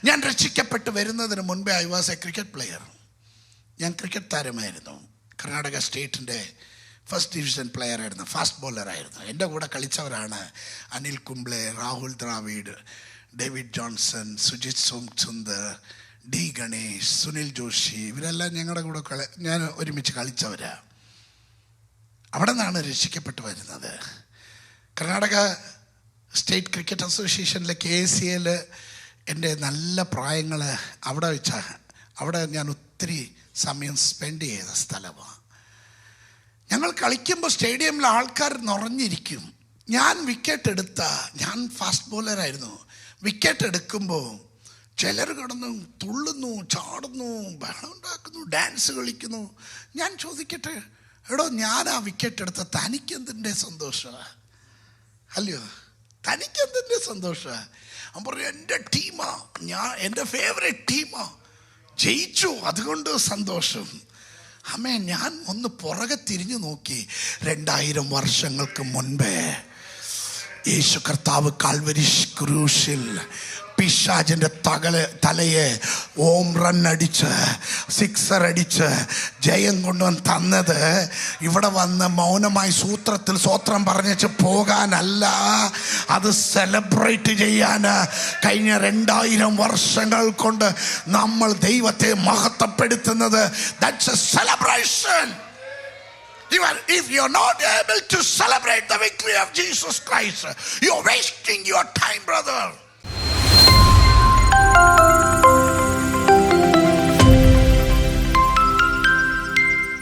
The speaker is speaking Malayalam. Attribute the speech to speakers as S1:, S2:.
S1: ഞാൻ രക്ഷിക്കപ്പെട്ട് വരുന്നതിന് മുൻപേ I was a cricket player. ഞാൻ ക്രിക്കറ്റ് താരമായിരുന്നു. കർണാടക സ്റ്റേറ്റിൻ്റെ ഫസ്റ്റ് ഡിവിഷൻ പ്ലെയർ ആയിരുന്നു, ഫാസ്റ്റ് ബോളറായിരുന്നു. എൻ്റെ കൂടെ കളിച്ചവരാണ് Anil Kumble, Rahul Dravid, David Johnson, Sujith Sundar, D Ganesh, Sunil Joshi. ഇവരെല്ലാം ഞങ്ങളുടെ കൂടെ ഞാൻ ഒരുമിച്ച് കളിച്ചവരാണ്. അവിടെ നിന്നാണ് രക്ഷിക്കപ്പെട്ട് വരുന്നത്. കർണാടക സ്റ്റേറ്റ് ക്രിക്കറ്റ് അസോസിയേഷനിലെ KCL എൻ്റെ നല്ല പ്രായങ്ങൾ അവിടെ വെച്ചാണ്. അവിടെ ഞാൻ ഒത്തിരി സമയം സ്പെൻഡ് ചെയ്ത സ്ഥലമാണ്. ഞങ്ങൾ കളിക്കുമ്പോൾ സ്റ്റേഡിയമിൽ ആൾക്കാർ നിറഞ്ഞിരിക്കും. ഞാൻ ഞാൻ ഫാസ്റ്റ് ബോളറായിരുന്നു. വിക്കറ്റ് എടുക്കുമ്പോൾ ചിലർ കിടന്നു തുള്ളുന്നു, ചാടുന്നു, ബഹളം ഉണ്ടാക്കുന്നു, ഡാൻസ് കളിക്കുന്നു. ഞാൻ ചോദിക്കട്ടെ, എടോ ഞാൻ ആ വിക്കറ്റ് എടുത്ത തനിക്കെന്തിൻ്റെ സന്തോഷമാണ്? അല്ലയോ, തനിക്കെന്തിൻ്റെ സന്തോഷമാണ്? അവൻ പറഞ്ഞു എൻ്റെ ടീമാ, എൻ്റെ ഫേവറേറ്റ് ടീമാ ജയിച്ചു, അതുകൊണ്ട് സന്തോഷം. അമ്മേ, ഞാൻ ഒന്ന് പുറകെ തിരിഞ്ഞു നോക്കി. 2000 വർഷങ്ങൾക്ക് മുൻപേ യേശു കർത്താവ് കാൽവരി ക്രൂശിൽ പിശാചിൻ്റെ തലയെ ഓം റൺ അടിച്ച്, സിക്സർ അടിച്ച് ജയം കൊണ്ടുവന്ന് തന്നത് ഇവിടെ വന്ന് മൗനമായി സൂത്രത്തിൽ സ്വോത്രം പറഞ്ഞിട്ട് പോകാനല്ല, അത് സെലിബ്രേറ്റ് ചെയ്യാൻ. കഴിഞ്ഞ 2000 വർഷങ്ങൾ കൊണ്ട് നമ്മൾ ദൈവത്തെ മഹത്വപ്പെടുത്തുന്നത്. That's a celebration. If you're not able to celebrate the victory of Jesus Christ, you're wasting your time, brother.